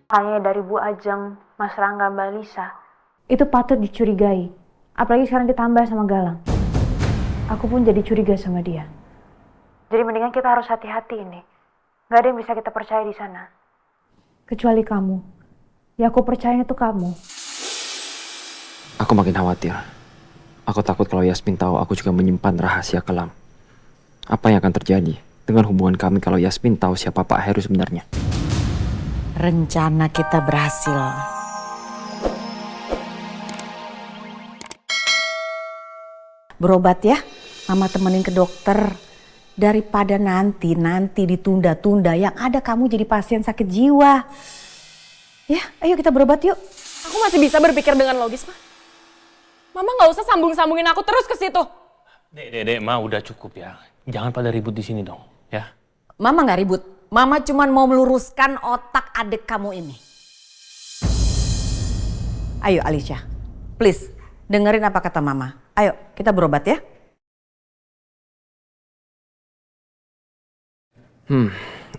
Kayaknya dari Bu Ajeng, Mas Rangga, Mbak Lisa. Itu patut dicurigai. Apalagi sekarang ditambah sama Galang. Aku pun jadi curiga sama dia. Jadi mendingan kita harus hati-hati ini. Gak ada yang bisa kita percaya di sana. Kecuali kamu. Ya aku percaya itu kamu. Aku makin khawatir. Aku takut kalau Yasmin tahu aku juga menyimpan rahasia kelam. Apa yang akan terjadi dengan hubungan kami kalau Yasmin tahu siapa Pak Heru sebenarnya? Rencana kita berhasil. Berobat ya, Mama temenin ke dokter. Daripada nanti ditunda-tunda, yang ada kamu jadi pasien sakit jiwa. Ya, ayo kita berobat yuk. Aku masih bisa berpikir dengan logis, Ma. Mama nggak usah sambung-sambungin aku terus ke situ. Dek, Ma, udah cukup ya. Jangan pada ribut di sini dong, ya. Mama nggak ribut. Mama cuma mau meluruskan otak adik kamu ini. Ayo Alicia, please dengerin apa kata Mama. Ayo kita berobat ya.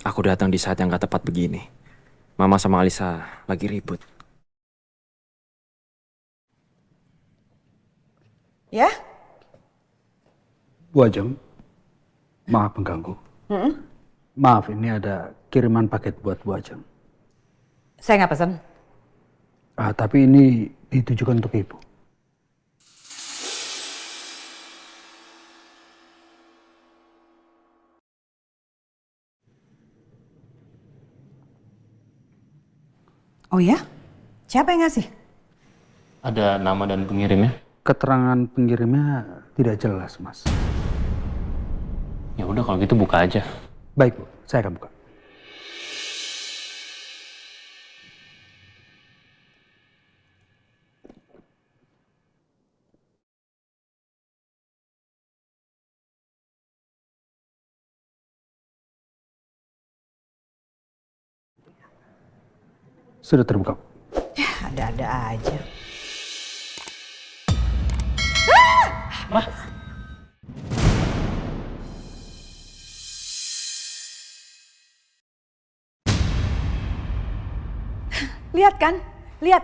Aku datang di saat yang gak tepat begini. Mama sama Alisa lagi ribut. Ya? Bu Ajeng, maaf mengganggu. Maaf, ini ada kiriman paket buat Bu Ajeng. Saya nggak pesan. Tapi ini ditujukan untuk Ibu. Oh ya? Siapa yang ngasih? Ada nama dan pengirimnya? Keterangan pengirimnya tidak jelas, Mas. Ya udah kalau gitu buka aja. Baik, Bu. Saya akan buka. Sudah terbuka. Ya ada-ada aja. Lihat kan? Lihat.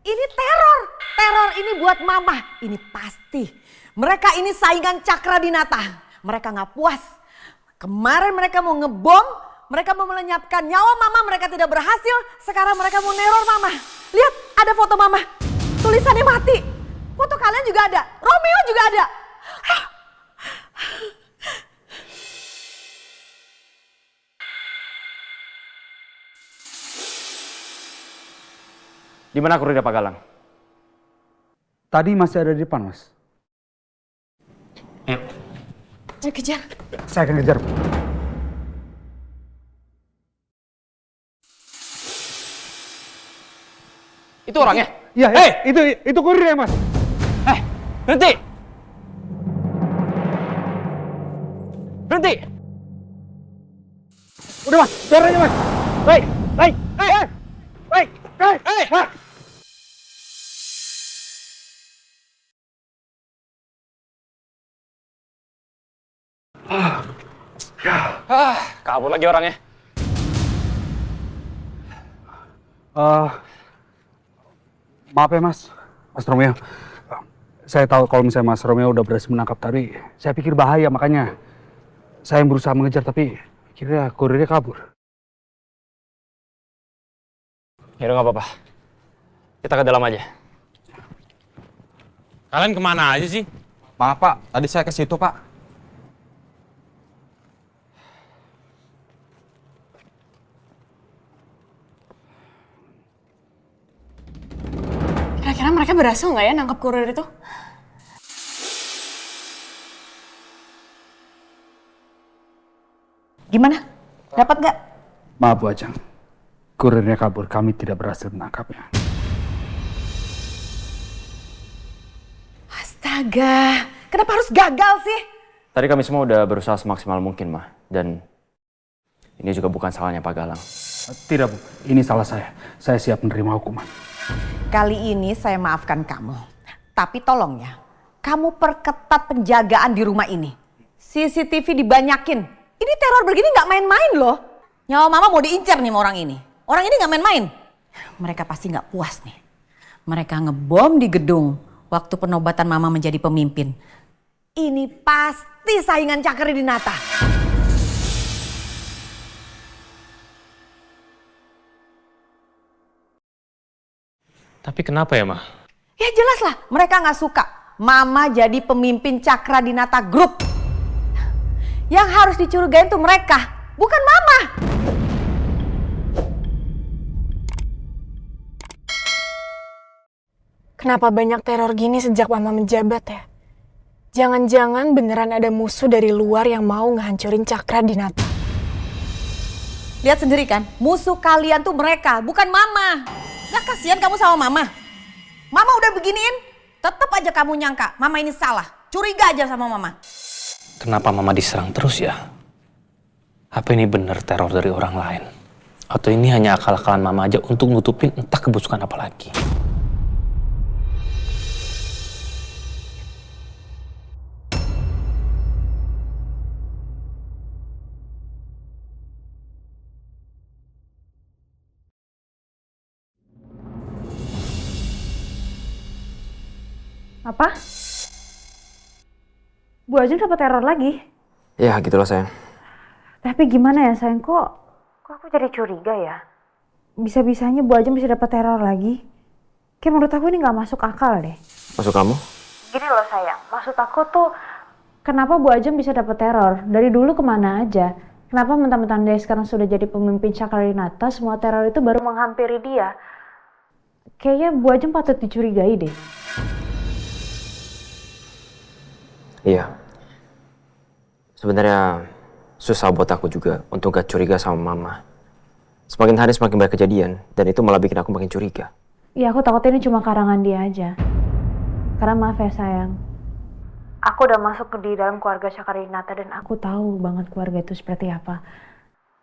Ini teror. Teror ini buat Mama. Ini pasti. Mereka ini saingan Cakradinata. Mereka nggak puas. Kemarin mereka mau ngebom. Mereka mau melenyapkan nyawa Mama. Mereka tidak berhasil. Sekarang mereka mau neror Mama. Lihat ada foto Mama. Tulisannya mati. Foto kalian juga ada. Romeo juga ada. Di mana kurirnya Pak Galang? Tadi masih ada di depan, Mas. Ayo. Saya kejar. Saya akan kejar, Bu. Itu orangnya? Iya, itu kurirnya, Mas. Berhenti! Berhenti! Udah, Mas. Suaranya, Mas. Baik. Baik. Baik. Baik. Baik. Kabur lagi orangnya. Maaf ya, Mas. Mas Romeo. Saya tahu kalau misalnya Mas Romeo udah berhasil menangkap tadi, saya pikir bahaya, makanya saya yang berusaha mengejar, tapi akhirnya kurirnya kabur. Ya udah nggak apa-apa. Kita ke dalam aja. Kalian kemana aja sih? Maaf Pak, tadi saya ke situ Pak. Kira-kira mereka berhasil nggak ya nangkap kurir itu? Gimana? Dapat nggak? Maaf Bu Ajeng, kurirnya kabur, kami tidak berhasil menangkapnya. Astaga, kenapa harus gagal sih? Tadi kami semua udah berusaha semaksimal mungkin, Mah. Dan ini juga bukan salahnya Pak Galang. Tidak Bu, ini salah saya. Saya siap menerima hukuman. Kali ini saya maafkan kamu. Tapi tolong ya, kamu perketat penjagaan di rumah ini. CCTV dibanyakin. Ini teror begini nggak main-main loh. Nyawa Mama mau diincar nih sama orang ini. Orang ini nggak main-main. Mereka pasti nggak puas nih. Mereka ngebom di gedung waktu penobatan Mama menjadi pemimpin. Ini pasti saingan Cakradinata. Tapi kenapa ya, Ma? Ya jelas lah, mereka nggak suka Mama jadi pemimpin Cakradinata Group. Yang harus dicurigain tuh mereka, bukan Mama. Kenapa banyak teror gini sejak Mama menjabat ya? Jangan-jangan beneran ada musuh dari luar yang mau ngehancurin Cakradinata. Lihat sendiri kan, musuh kalian tuh mereka, bukan Mama. Gak kasihan kamu sama Mama? Mama udah beginiin, tetap aja kamu nyangka Mama ini salah. Curiga aja sama Mama. Kenapa Mama diserang terus ya? Apa ini benar teror dari orang lain? Atau ini hanya akal-akalan Mama aja untuk nutupin entah kebusukan apa lagi? Apa? Bu Ajeng dapat teror lagi? Ya gitulah sayang. Tapi gimana ya sayang, kok Kok aku jadi curiga ya? bisa-bisanya Bu Ajeng bisa dapat teror lagi? Kayak menurut aku ini nggak masuk akal deh. Maksud kamu? Gini loh sayang, maksud aku tuh Kenapa Bu Ajeng bisa dapat teror? Dari dulu kemana aja? Kenapa mentang-mentang dia sekarang sudah jadi pemimpin Cakradinata, semua teror itu baru menghampiri dia. kayaknya Bu Ajeng patut dicurigai deh. Iya. Sebenarnya susah buat aku juga untuk gak curiga sama Mama. Semakin hari semakin banyak kejadian, dan itu malah bikin aku makin curiga. Iya, aku takutnya ini cuma karangan dia aja. Karena maaf ya sayang, Aku udah masuk di dalam keluarga Cakradinata dan aku tahu banget keluarga itu seperti apa.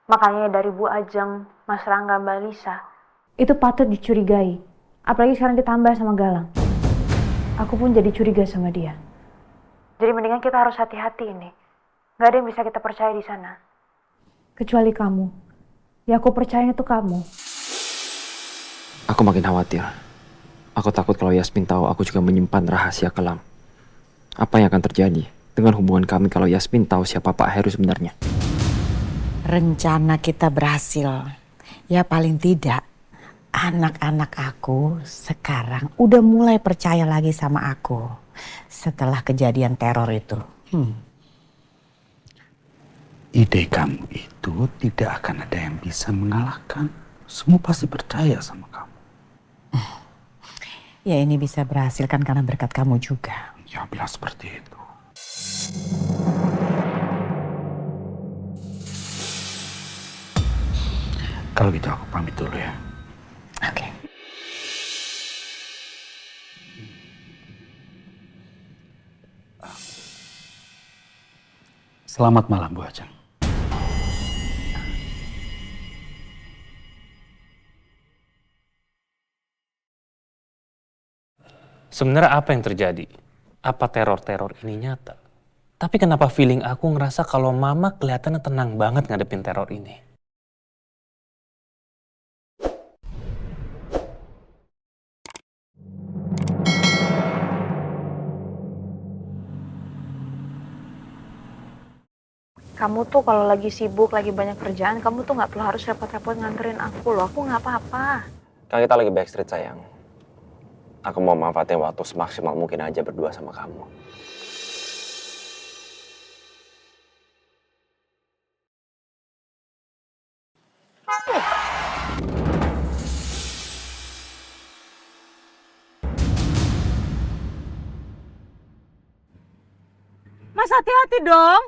makanya dari Bu Ajeng, Mas Rangga, Mbak Lisa. Itu patut dicurigai. Apalagi sekarang ditambah sama Galang. Aku pun jadi curiga sama dia. Jadi mendingan kita harus hati-hati ini. Gak ada yang bisa kita percaya di sana. Kecuali kamu. Ya aku percaya itu kamu. Aku makin khawatir. Aku takut kalau Yasmin tahu aku juga menyimpan rahasia kelam. Apa yang akan terjadi dengan hubungan kami kalau Yasmin tahu siapa Pak Heru sebenarnya? Rencana kita berhasil. Ya paling tidak, anak-anak aku sekarang udah mulai percaya lagi sama aku. Setelah kejadian teror itu. Ide kamu itu tidak akan ada yang bisa mengalahkan. Semua pasti percaya sama kamu. Ya ini bisa berhasil kan karena berkat kamu juga. Ya bilang seperti itu. Kalau gitu aku pamit dulu ya. Oke. Selamat malam Bu Ajeng. Sebenarnya apa yang terjadi? Apa teror-teror ini nyata? Tapi kenapa feeling aku ngerasa kalau Mama kelihatannya tenang banget ngadepin teror ini? Kamu tuh kalau lagi sibuk, lagi banyak kerjaan, kamu tuh gak perlu harus repot-repot nganterin aku loh. Aku gak apa-apa. Kan kita lagi backstreet sayang. Aku mau manfaatin waktu semaksimal mungkin aja berdua sama kamu. Mas hati-hati dong.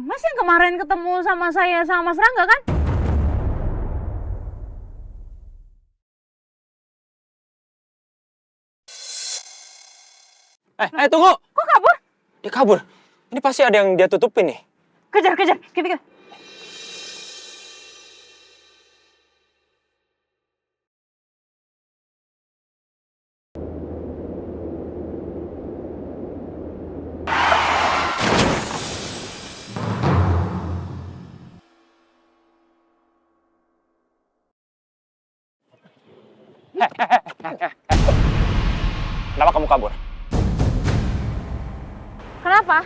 Mas yang kemarin ketemu sama saya sama Mas Rangga kan? Tunggu! Kok kabur? Dia kabur. Ini pasti ada yang dia tutupin nih. Kejar, kejar. Kita. Kenapa kamu kabur? Kenapa?